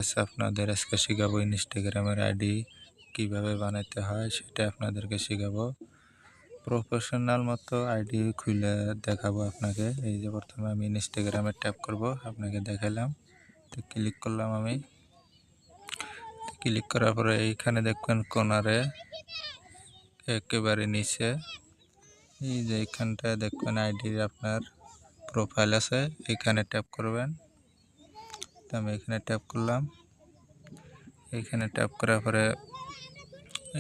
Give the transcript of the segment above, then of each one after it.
আপনাদের আজকে শেখাবো ইনস্টাগ্রামের আইডি কিভাবে বানাতে হয় সেটা আপনাদেরকে শেখাবো। প্রফেশনাল মতো আইডি খুলে দেখাবো আপনাকে। এই যে প্রথমে আমি ইনস্টাগ্রামে ট্যাপ করব, আপনাকে দেখালাম। তো ক্লিক করলাম আমি। ক্লিক করার পরে এইখানে দেখবেন কোনারে একেবারে নিচে এই যে এইখানটায় দেখবেন আইডির আপনার প্রোফাইল আছে, এখানে ট্যাপ করবেন। তো আমি এখানে ট্যাপ করলাম। এইখানে ট্যাপ করার পরে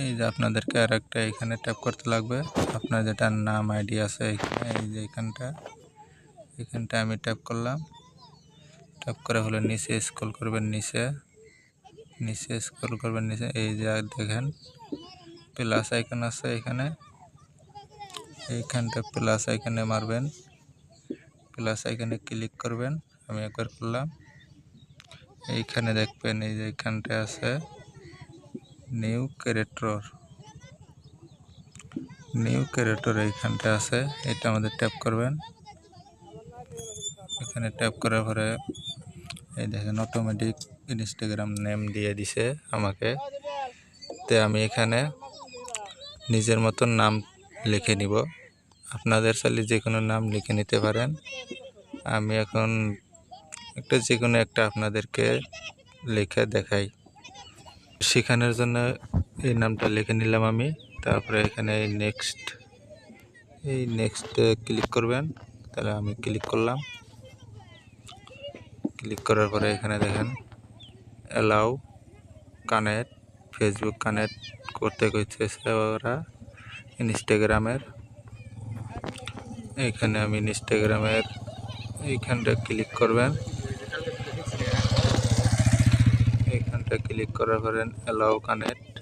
এই যে আপনাদেরকে আর একটা এখানে ট্যাপ করতে লাগবে, আপনার যেটা নাম আইডি আছে এখানে, এই যে এখানটা আমি ট্যাপ করলাম। ট্যাপ করে হলে নিচে স্ক্রল করবেন, নিচে স্ক্রল করবেন নিচে, এই যে দেখেন প্লাস আইকন আছে এখানে, এইখানটা প্লাস আইকনে মারবেন, প্লাস আইকনে ক্লিক করবেন। আমি একবার করলাম। এইখানে দেখবেন এই যে এইখানটা আছে নিউ ক্যারেক্টর এইখানটা আছে, এটা আমাদের ট্যাপ করবেন। এখানে ট্যাপ করার পরে এই দেখেন অটোমেটিক ইনস্টাগ্রাম নেম দিয়ে দিছে আমাকে। তো আমি এখানে নিজের মতন নাম লিখে নিব, আপনাদের চাইলে যে কোনো নাম লিখে নিতে পারেন। আমি এখন যে কোনো একটা আপনাদেরকে লিখে দেখাই। শেখানোর জন্য এই নামটা লিখে নিলাম আমি। তারপরে এখানে নেক্সটে ক্লিক করবেন। তাহলে আমি ক্লিক করলাম। ক্লিক করার পরে এখানে দেখেন অ্যালাউ কানেক্ট, ফেসবুক কানেক্ট করতে কইতেছে ওরা ইনস্টাগ্রামের। এখানে আমি ইনস্টাগ্রামের এইখানটা ক্লিক করবেন। এইখানটা ক্লিক করার পরে অ্যালাউ কানেক্ট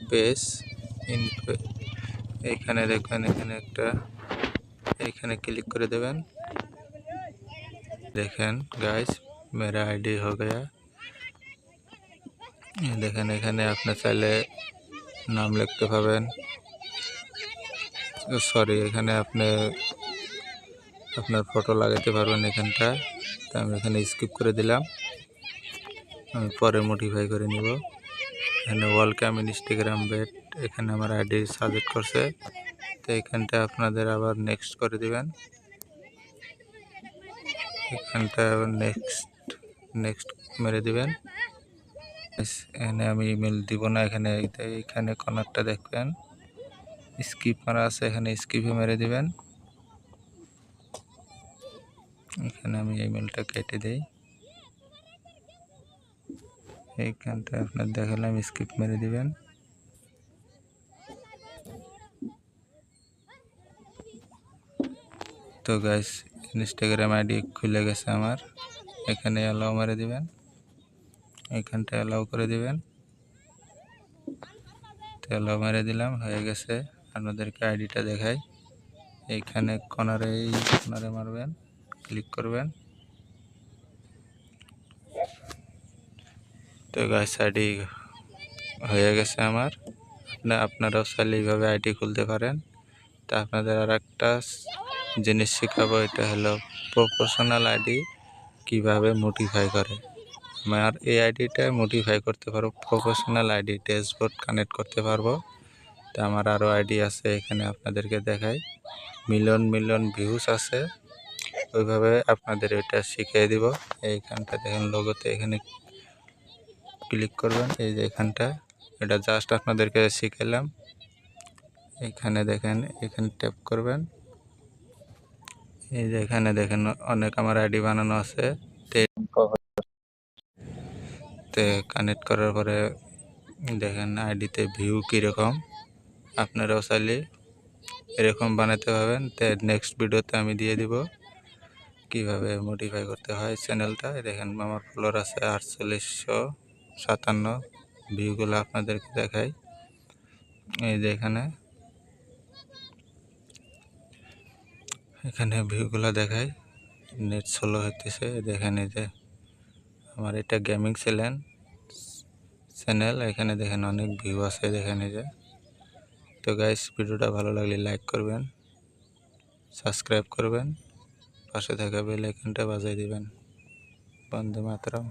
পেজ ইন, এইখানে দেখবেন এখানে এইখানে ক্লিক করে দেবেন। देखें गाइस मेरा आईडी हो गया। देखें এখানে আপনি চাইলে নাম লিখতে পাবেন, সরি এখানে আপনি আপনার ফটো লাগাতে পারবেন এখানটা। তো আমি এখানে স্কিপ করে দিলাম, আমি পরে মডিফাই করে নিব। এখানে ওয়েলকাম ইনস্টাগ্রাম বেট, এখানে আমার আইডি সাজেস্ট করছে। তো এখানটা আপনাদের আবার নেক্সট করে দিবেন। এখানটা নেক্সট মেরে দিবেন। এখানে আমি ইমেল দিব না, এখানে কোনারটা দেখবেন স্কিপ মারা আছে, এখানে স্কিপে মেরে দিবেন। এখানে আমি ইমেলটা কেটে দেই, এইখানটা আপনার দেখালাম স্কিপ মেরে দিবেন। তো গাইস ইনস্টাগ্রাম আইডি খুলে গেছে আমার। এখানে অ্যালাউ মেরে দিবেন, এইখানটা অ্যালাউ করে দিবেন। তো অ্যালাউ মেরে দিলাম, হয়ে গেছে। আপনাদেরকে আইডিটা দেখাই, এইখানে কর্নারে মারবেন, ক্লিক করবেন। তো গাইস আইডি হয়ে গেছে আমার। আপনারাও চাইলে এইভাবে আইডি খুলতে পারেন। তা আপনাদের আর একটা জিনিস শেখাবো, এটা হলো প্রফেশনাল আইডি কিভাবে মডিফাই করে। আমার এই আইডিটা মডিফাই করতে পারবো, প্রফেশনাল আইডি ড্যাশবোর্ড কানেক্ট করতে পারবো। তো আমার আরও আইডি আছে, এখানে আপনাদেরকে দেখাই, মিলিয়ন ভিউজ আছে। ওইভাবে আপনাদের এটা শিখিয়ে দিব। এইখানটা দেখেন লোগোতে এখানে ক্লিক করবেন, এই যে এখানটা, এটা জাস্ট আপনাদেরকে শিখালাম। এখানে দেখেন, এখানে ট্যাপ করবেন। এই যে এখানে দেখেন অনেক আমার আইডি বানানো আছে। তে কানেক্ট করার পরে দেখেন আইডিতে ভিউ কীরকম, আপনারাও চাইলে এরকম বানাতে পারবেন। তো নেক্সট ভিডিওতে আমি দিয়ে দিব কিভাবে মডিফাই করতে হয় চ্যানেলটা। দেখেন আমার ফলোয়ার আছে 4857, ভিউগুলো আপনাদেরকে দেখাই। এই যে এখানে ভিউগুলো দেখাই, নেট স্লো হইতেছে। দেখেন এই যে আমার এটা গেমিং চ্যানেল, এখানে দেখেন অনেক ভিউ আছে, দেখেন এই যে। তো গাইস ভিডিওটা ভালো লাগলে লাইক করবেন, সাবস্ক্রাইব করবেন, পাশে থাকা বেল আইকনটা বাজিয়ে দিবেন। বন্দে মাতরম।